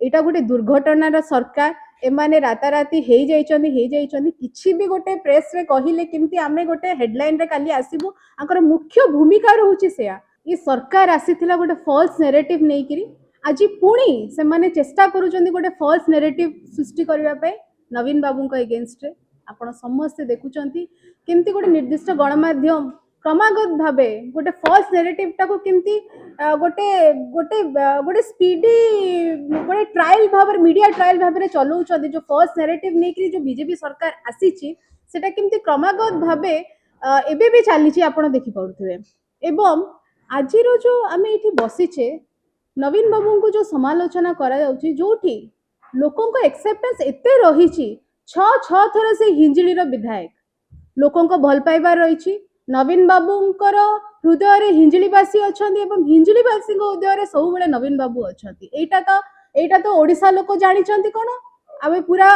एटा गोटे दुर्घटनार सरकार एमाने राताराती किछि भी गोटे प्रेस रे कहिले केमती आमे गोटे हेडलाइन रे काली आसीबु आकर मुख्य भूमिका रहउची सेया ई सरकार आसीथिला गोटे फॉल्स नैरेटिव नेइकिरी आज पुणी से माने चेष्टा करूचंदी गोटे फॉल्स नैरेटिव सृष्टि करबा पे नवीन बाबू को एगेंस्ट रे आपण समस्त देखुचंती केमती गोटे निर्दिष्ट गणमाध्यम क्रमागत भावे गोटे फॉल्स नैरेटिव टाको केमती गोटे गोटे गोटे स्पीडी गोटे ट्रायल भाव मीडिया ट्रायल भाव चलाउछंती जो फॉल्स नैरेटिव नेकी जो बीजेपी सरकार आसीची सेटा केमती क्रमागत भावे एबे भी चलीची आपण देखि पड़ुथिबे एवं आजिरो जो आमे इठी बसिचे नवीन बाबू को जो समालोचना करा जाउची जोठी लोकों को एक्सेप्टेंस एते रहिची छ थर से हिंजिली रो विधायक लोकों को भल पाइबार रहिची नवीन बाबूंकर हृदय रे हिंजिलीवासी अछंती एवं हिंजिलीवासी हृदय रे सब बेले नवीन बाबू अछंती एटा तो ओडिसा लोक जानि चंती कोन आबे पूरा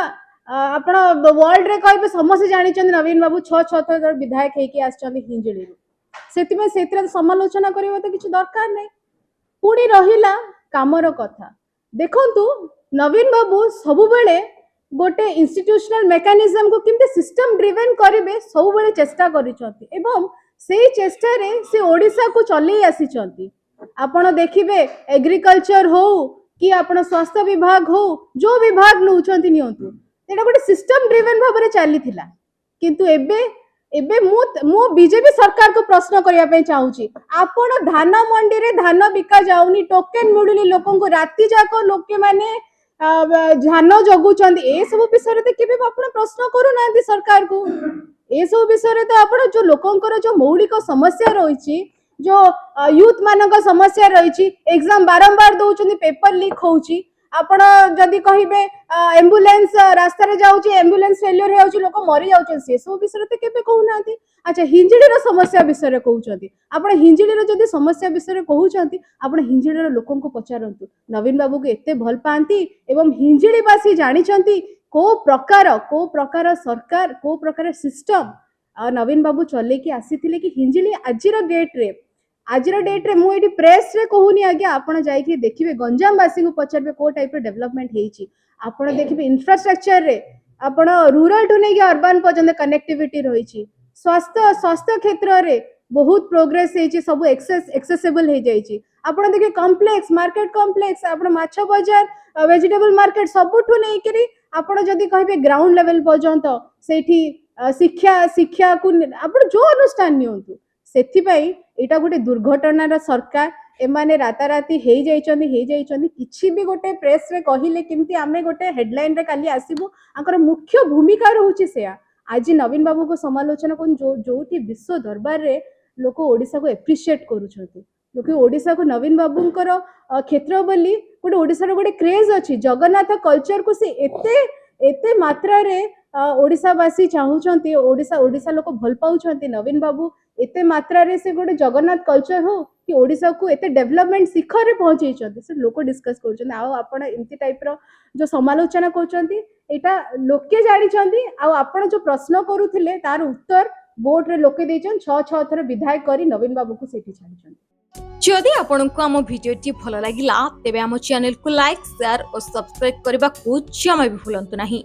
आपण वर्ल्ड रे कहबे समस्त जानि चंती नवीन बाबू छ थर विधायक हेकी आछंती हिंजिली सेति में सेतिर समालोचना करियो तो किछ दरकार नै पुणी रहिला कामर कथा देखंतु नवीन बाबू सब बेले गोटे इंस्टीट्यूशनल मेकानिज्म को किंतु सिस्टम ड्रिवन करिवे सब बेले चेष्टा करिसंती एवं सेही चेष्टा रे से ओडिसा को चली आसीचंती आपण देखिबे एग्रीकल्चर हो कि आपण स्वास्थ्य विभाग हो जो विभाग नउचंती नियंतु एटा गोटे सिस्टम ड्रिवन भाबरे चलीथिला किंतु एबे मु बीजेपी सरकार को प्रश्न करिया पे चाहूची आपण धान मंडी रे धान बिका जाउनी टोकन मिलुनी लोकन को राती जाको लोके माने धान जगुचंदी ए सब विषय रे केबे आपण प्रश्न करू नांदी सरकार को ए सब विषय रे तो आपण जो लोकन जो मौलिक समस्या रहिची जो यूथ मानक समस्या रहिची एग्जाम बारंबार दउचंदी पेपर लीक होउची आपण जदी कहिबे एम्बुलेंस रास्ता रे जाउची एम्बुलेंस फेलियर हे जाउची लोक मरि जाउचन से सब विषय रे केबे कहू नांती अच्छा हिंजिली रो समस्या विषय रे कहउचंती आपण हिंजिली रो जदी समस्या विषय रे कहउचंती आपण हिंजिली रो लोकन को पचारंतु नवीन बाबू को एते भल पांती एवं हिंजिलीवासी जानिचंती को प्रकार सरकार को प्रकार सिस्टम नवीन बाबू चले कि आसीथिले कि हिंजिली आजिर डेट रे मु एठी प्रेस रे कहूनी आज्ञा आपण जाई कि देखिबे गंजामवासी को पचारबे को टाइप रे डेवलपमेंट हेची आपण देखिबे इंफ्रास्ट्रक्चर रे आपण रूरल टू नै कि अर्बन पर्यंत कनेक्टिविटी रहिची स्वास्थ्य क्षेत्र रे बहुत प्रोग्रेस हेची सब एक्सेसिबल हे जाईची आपण देखि कॉम्प्लेक्स मार्केट कॉम्प्लेक्स आपण माछ बाजार वेजिटेबल मार्केट सबठु नै करी आपण जदी कहबे ग्राउंड लेवल पर्यंत सेठी शिक्षा को आपण जो अनुष्ठान नियंतु सेथि पई एटा गोटे दुर्घटनार सरकार एमाने राताराती किछि भी गोटे प्रेस रे कहिले केमती आमे गोटे हेडलाइन रे काली आसीबु आकर मुख्य भूमिका रहउची सेया आज नवीन बाबू को समालोचना कोन जोठी विश्व दरबार रे लोक ओडिसा को एप्रिशिएट करूछंती लोक ओडिसा को नवीन बाबूंकर क्षेत्र बोली गोटे ओडिसा रो गोटे क्रेज अछि जगन्नाथ कल्चर को से एते मात्रा रे ओडिसावासी चाहूचंती ओडिसा लोक भल पाउचंती नवीन बाबू एते मात्रा रे से गोटे जगन्नाथ कल्चर हो कि ओडिसा को एते डेवलपमेंट शिखर रे पहुंचैचंती से लोक डिस्कस करछन आ आपण एंती टाइप रो जो समालोचना करछंती एटा लोके जानि छंती आ आपण जो प्रश्न करूथिले तार उत्तर बोर्ड रे लोके देछन 6 थर विधायक करी नवीन बाबू को सेठी छानिछन जदि आपनको हम वीडियोटी भल लागिला तेबे हम चैनल को लाइक शेयर और सब्सक्राइब करबा को जमा भी भूलंतु नहीं।